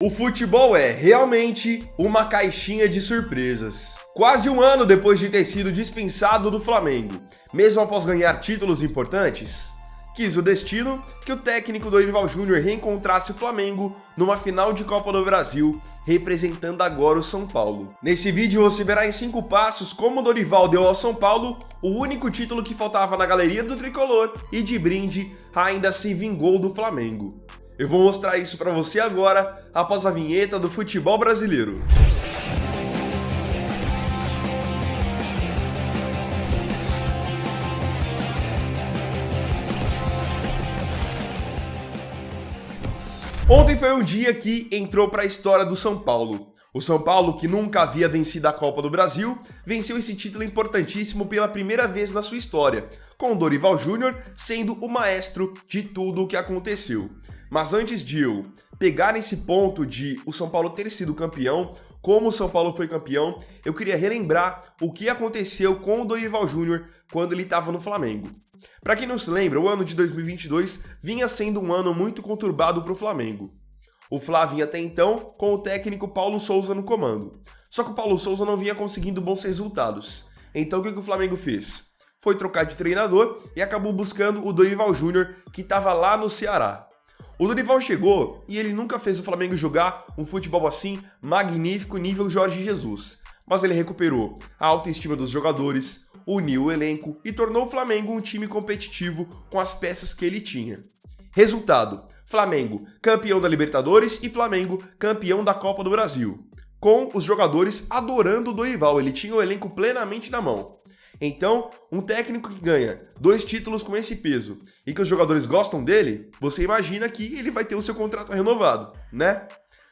O futebol é realmente uma caixinha de surpresas. Quase um ano depois de ter sido dispensado do Flamengo, mesmo após ganhar títulos importantes, quis o destino que o técnico Dorival Júnior reencontrasse o Flamengo numa final de Copa do Brasil, representando agora o São Paulo. Nesse vídeo você verá em 5 passos como o Dorival deu ao São Paulo o único título que faltava na galeria do tricolor e de brinde ainda se vingou do Flamengo. Eu vou mostrar isso pra você agora, após a vinheta do futebol brasileiro. Ontem foi um dia que entrou para a história do São Paulo. O São Paulo, que nunca havia vencido a Copa do Brasil, venceu esse título importantíssimo pela primeira vez na sua história, com o Dorival Júnior sendo o maestro de tudo o que aconteceu. Mas antes de eu pegar nesse ponto de o São Paulo ter sido campeão, como o São Paulo foi campeão, eu queria relembrar o que aconteceu com o Dorival Júnior quando ele estava no Flamengo. Para quem não se lembra, o ano de 2022 vinha sendo um ano muito conturbado para o Flamengo. O Fla vinha até então com o técnico Paulo Souza no comando. Só que o Paulo Souza não vinha conseguindo bons resultados. Então o que o Flamengo fez? Foi trocar de treinador e acabou buscando o Dorival Júnior, que estava lá no Ceará. O Dorival chegou e ele nunca fez o Flamengo jogar um futebol assim magnífico nível Jorge Jesus. Mas ele recuperou a autoestima dos jogadores, uniu o elenco e tornou o Flamengo um time competitivo com as peças que ele tinha. Resultado: Flamengo campeão da Libertadores e Flamengo campeão da Copa do Brasil. Com os jogadores adorando o Dorival, ele tinha o elenco plenamente na mão. Então, um técnico que ganha 2 títulos com esse peso e que os jogadores gostam dele, você imagina que ele vai ter o seu contrato renovado, né?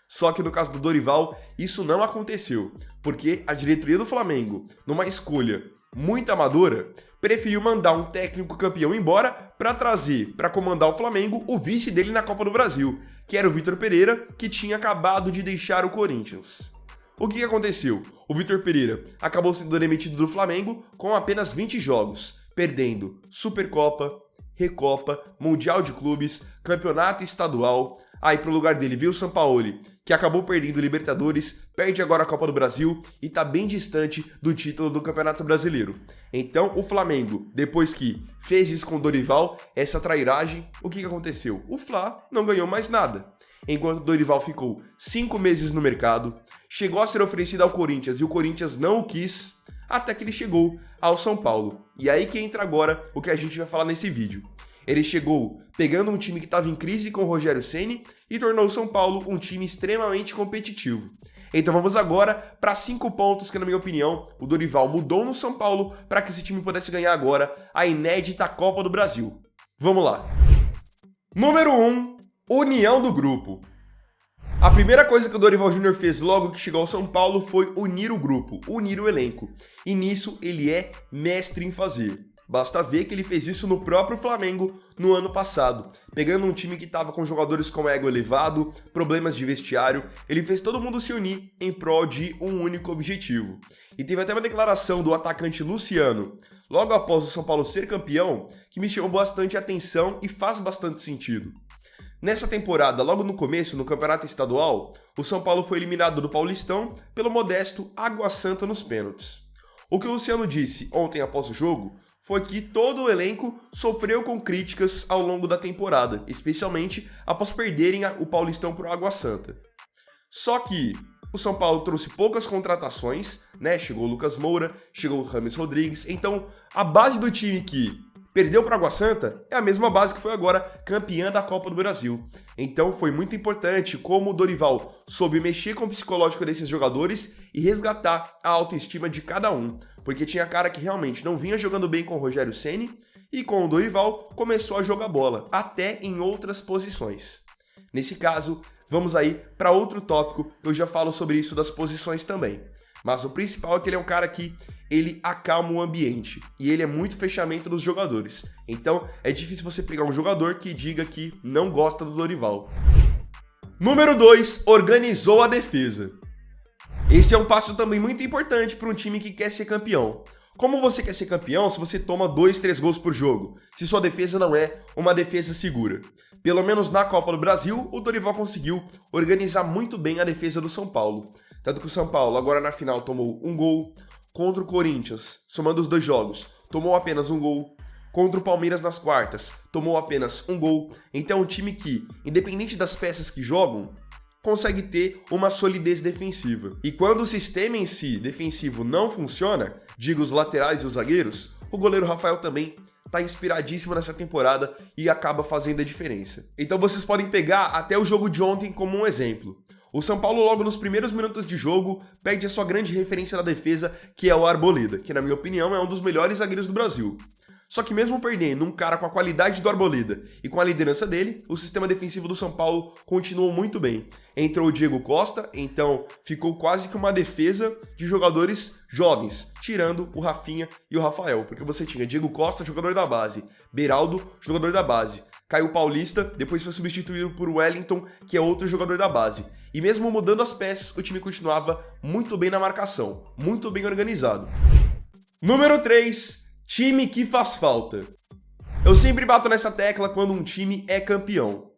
Só que no caso do Dorival, isso não aconteceu, porque a diretoria do Flamengo, numa escolha muito amadora, preferiu mandar um técnico campeão embora para trazer para comandar o Flamengo o vice dele na Copa do Brasil, que era o Vitor Pereira, que tinha acabado de deixar o Corinthians. O que aconteceu? O Vitor Pereira acabou sendo demitido do Flamengo com apenas 20 jogos, perdendo Supercopa, Recopa, Mundial de Clubes, Campeonato Estadual. Aí pro lugar dele veio o Sampaoli, que acabou perdendo Libertadores, perde agora a Copa do Brasil e tá bem distante do título do Campeonato Brasileiro. Então o Flamengo, depois que fez isso com o Dorival, essa trairagem, o que aconteceu? O Fla não ganhou mais nada. Enquanto o Dorival ficou 5 meses no mercado, chegou a ser oferecido ao Corinthians e o Corinthians não o quis, até que ele chegou ao São Paulo. E aí que entra agora o que a gente vai falar nesse vídeo. Ele chegou pegando um time que estava em crise com o Rogério Ceni e tornou o São Paulo um time extremamente competitivo. Então vamos agora para 5 pontos que, na minha opinião, o Dorival mudou no São Paulo para que esse time pudesse ganhar agora a inédita Copa do Brasil. Vamos lá. Número 1. União do grupo. A primeira coisa que o Dorival Júnior fez logo que chegou ao São Paulo foi unir o grupo, unir o elenco. E nisso ele é mestre em fazer. Basta ver que ele fez isso no próprio Flamengo no ano passado. Pegando um time que estava com jogadores com ego elevado, problemas de vestiário, ele fez todo mundo se unir em prol de um único objetivo. E teve até uma declaração do atacante Luciano, logo após o São Paulo ser campeão, que me chamou bastante atenção e faz bastante sentido. Nessa temporada, logo no começo, no Campeonato Estadual, o São Paulo foi eliminado do Paulistão pelo modesto Água Santa nos pênaltis. O que o Luciano disse ontem após o jogo foi que todo o elenco sofreu com críticas ao longo da temporada, especialmente após perderem o Paulistão para o Água Santa. Só que o São Paulo trouxe poucas contratações, né? Chegou o Lucas Moura, chegou o Rames Rodrigues, então a base do time que perdeu para Água Santa é a mesma base que foi agora campeã da Copa do Brasil. Então foi muito importante como o Dorival soube mexer com o psicológico desses jogadores e resgatar a autoestima de cada um. Porque tinha cara que realmente não vinha jogando bem com o Rogério Ceni e com o Dorival começou a jogar bola, até em outras posições. Nesse caso, vamos aí para outro tópico, eu já falo sobre isso das posições também. Mas o principal é que ele é um cara que ele acalma o ambiente e ele é muito fechamento dos jogadores. Então é difícil você pegar um jogador que diga que não gosta do Dorival. Número 2, organizou a defesa. Esse é um passo também muito importante para um time que quer ser campeão. Como você quer ser campeão se você toma 2, 3 gols por jogo, se sua defesa não é uma defesa segura? Pelo menos na Copa do Brasil, o Dorival conseguiu organizar muito bem a defesa do São Paulo. Tanto que o São Paulo agora na final tomou um gol, contra o Corinthians, somando os 2 jogos, tomou apenas um gol. Contra o Palmeiras nas quartas, tomou apenas um gol. Então é um time que, independente das peças que jogam, consegue ter uma solidez defensiva. E quando o sistema em si defensivo não funciona, digo os laterais e os zagueiros, o goleiro Rafael também tá inspiradíssimo nessa temporada e acaba fazendo a diferença. Então vocês podem pegar até o jogo de ontem como um exemplo. O São Paulo, logo nos primeiros minutos de jogo, perde a sua grande referência na defesa, que é o Arboleda, que na minha opinião é um dos melhores zagueiros do Brasil. Só que mesmo perdendo um cara com a qualidade do Arboleda e com a liderança dele, o sistema defensivo do São Paulo continuou muito bem. Entrou o Diego Costa, então ficou quase que uma defesa de jogadores jovens, tirando o Rafinha e o Rafael, porque você tinha Diego Costa, jogador da base, Beraldo, jogador da base, Caio Paulista, depois foi substituído por Wellington, que é outro jogador da base. E mesmo mudando as peças, o time continuava muito bem na marcação, muito bem organizado. Número 3, time que faz falta. Eu sempre bato nessa tecla quando um time é campeão.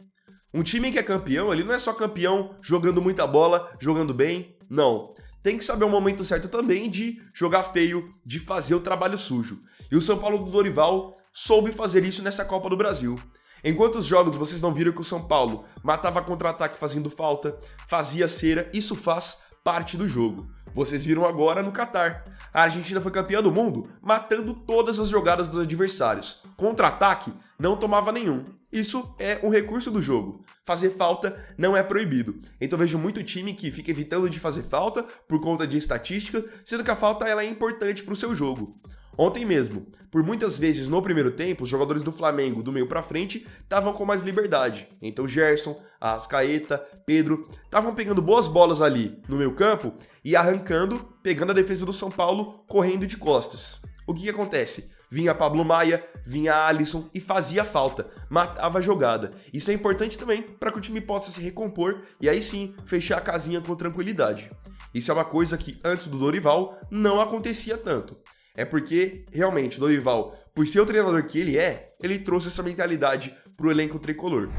Um time que é campeão, ele não é só campeão jogando muita bola, jogando bem, não. Tem que saber o momento certo também de jogar feio, de fazer o trabalho sujo. E o São Paulo do Dorival soube fazer isso nessa Copa do Brasil. Enquanto os jogos vocês não viram que o São Paulo matava contra-ataque fazendo falta, fazia cera, isso faz parte do jogo. Vocês viram agora no Catar. A Argentina foi campeã do mundo, matando todas as jogadas dos adversários. Contra-ataque, não tomava nenhum. Isso é um recurso do jogo. Fazer falta não é proibido. Então eu vejo muito time que fica evitando de fazer falta por conta de estatística, sendo que a falta ela é importante para o seu jogo. Ontem mesmo, por muitas vezes no primeiro tempo, os jogadores do Flamengo, do meio pra frente, estavam com mais liberdade. Então Gerson, Arrascaeta, Pedro, estavam pegando boas bolas ali no meio campo e arrancando, pegando a defesa do São Paulo, correndo de costas. O que acontece? Vinha Pablo Maia, vinha Alisson e fazia falta, matava a jogada. Isso é importante também para que o time possa se recompor e aí sim fechar a casinha com tranquilidade. Isso é uma coisa que antes do Dorival não acontecia tanto. É porque, realmente, o Dorival, por ser o treinador que ele trouxe essa mentalidade pro elenco tricolor.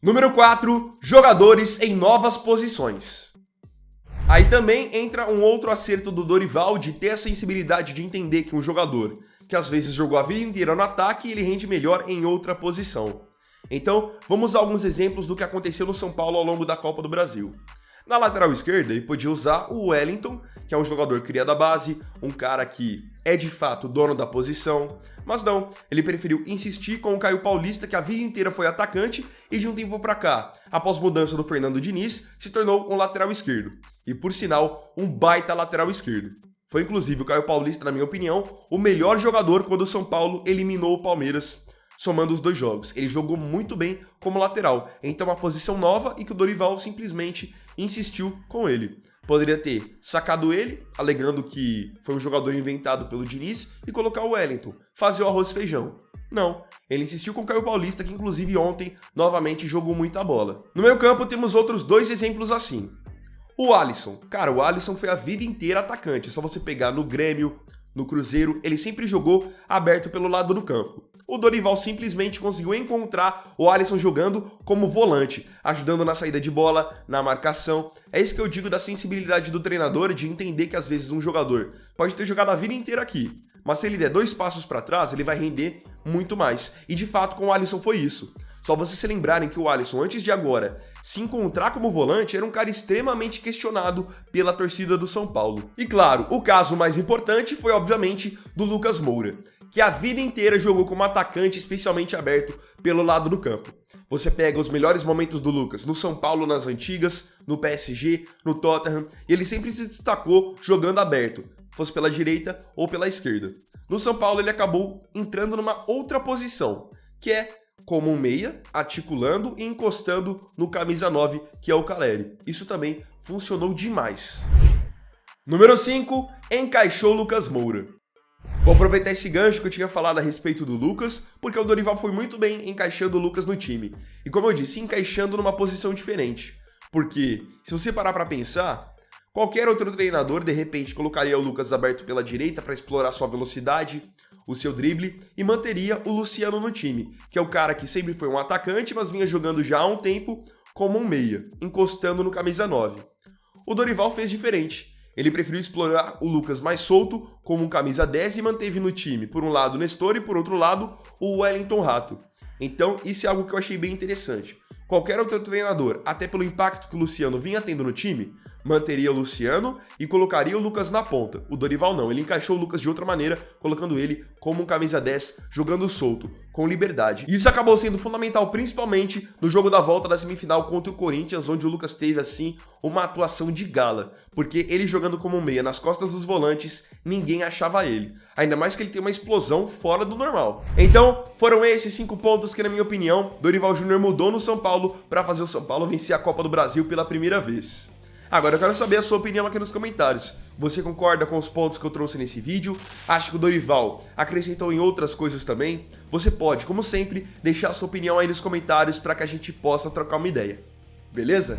Número 4, jogadores em novas posições. Aí também entra um outro acerto do Dorival de ter a sensibilidade de entender que um jogador que às vezes jogou a vida inteira no ataque, ele rende melhor em outra posição. Então, vamos a alguns exemplos do que aconteceu no São Paulo ao longo da Copa do Brasil. Na lateral esquerda, ele podia usar o Wellington, que é um jogador criado da base, um cara que é de fato dono da posição, mas não, ele preferiu insistir com o Caio Paulista, que a vida inteira foi atacante e de um tempo pra cá, após mudança do Fernando Diniz, se tornou um lateral esquerdo. E por sinal, um baita lateral esquerdo. Foi inclusive o Caio Paulista, na minha opinião, o melhor jogador quando o São Paulo eliminou o Palmeiras, somando os 2 jogos. Ele jogou muito bem como lateral, então uma posição nova e que o Dorival simplesmente insistiu com ele. Poderia ter sacado ele, alegando que foi um jogador inventado pelo Diniz, e colocar o Wellington, fazer o arroz e feijão. Não, ele insistiu com o Caio Paulista, que inclusive ontem novamente jogou muita bola. No meio campo temos outros 2 exemplos assim. O Alisson. Cara, o Alisson foi a vida inteira atacante, é só você pegar no Grêmio, no Cruzeiro, ele sempre jogou aberto pelo lado do campo. O Dorival simplesmente conseguiu encontrar o Alisson jogando como volante, ajudando na saída de bola, na marcação. É isso que eu digo da sensibilidade do treinador, de entender que às vezes um jogador pode ter jogado a vida inteira aqui, mas se ele der 2 passos para trás, ele vai render muito mais. E de fato com o Alisson foi isso. Só vocês se lembrarem que o Alisson, antes de agora se encontrar como volante, era um cara extremamente questionado pela torcida do São Paulo. E claro, o caso mais importante foi obviamente do Lucas Moura, que a vida inteira jogou como atacante, especialmente aberto pelo lado do campo. Você pega os melhores momentos do Lucas no São Paulo nas antigas, no PSG, no Tottenham, e ele sempre se destacou jogando aberto, fosse pela direita ou pela esquerda. No São Paulo ele acabou entrando numa outra posição, que é como um meia, articulando e encostando no camisa 9, que é o Caleri. Isso também funcionou demais. Número 5, encaixou Lucas Moura. Vou aproveitar esse gancho que eu tinha falado a respeito do Lucas, porque o Dorival foi muito bem encaixando o Lucas no time. E como eu disse, encaixando numa posição diferente. Porque, se você parar pra pensar, Qualquer outro treinador, de repente, colocaria o Lucas aberto pela direita para explorar sua velocidade, o seu drible, e manteria o Luciano no time, que é o cara que sempre foi um atacante, mas vinha jogando já há um tempo como um meia, encostando no camisa 9. O Dorival fez diferente. Ele preferiu explorar o Lucas mais solto, como um camisa 10, e manteve no time, por um lado, o Nestor e por outro lado, o Wellington Rato. Então, isso é algo que eu achei bem interessante. Qualquer outro treinador, até pelo impacto que o Luciano vinha tendo no time, manteria o Luciano e colocaria o Lucas na ponta. O Dorival não, ele encaixou o Lucas de outra maneira, colocando ele como um camisa 10, jogando solto, com liberdade. Isso acabou sendo fundamental, principalmente no jogo da volta da semifinal contra o Corinthians, onde o Lucas teve, assim, uma atuação de gala, porque ele jogando como um meia nas costas dos volantes, ninguém achava ele. Ainda mais que ele tem uma explosão fora do normal. Então, foram esses 5 pontos que, na minha opinião, Dorival Júnior mudou no São Paulo para fazer o São Paulo vencer a Copa do Brasil pela primeira vez. Agora eu quero saber a sua opinião aqui nos comentários. Você concorda com os pontos que eu trouxe nesse vídeo? Acha que o Dorival acrescentou em outras coisas também? Você pode, como sempre, deixar a sua opinião aí nos comentários para que a gente possa trocar uma ideia. Beleza?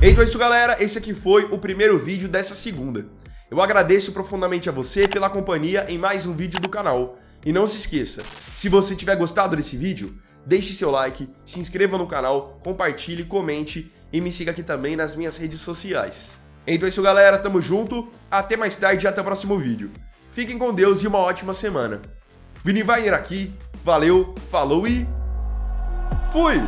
Então é isso, galera. Esse aqui foi o primeiro vídeo dessa segunda. Eu agradeço profundamente a você pela companhia em mais um vídeo do canal. E não se esqueça, se você tiver gostado desse vídeo, deixe seu like, se inscreva no canal, compartilhe, comente e me siga aqui também nas minhas redes sociais. Então é isso, galera, tamo junto, até mais tarde e até o próximo vídeo. Fiquem com Deus e uma ótima semana. Vini Wagner aqui, valeu, falou e fui!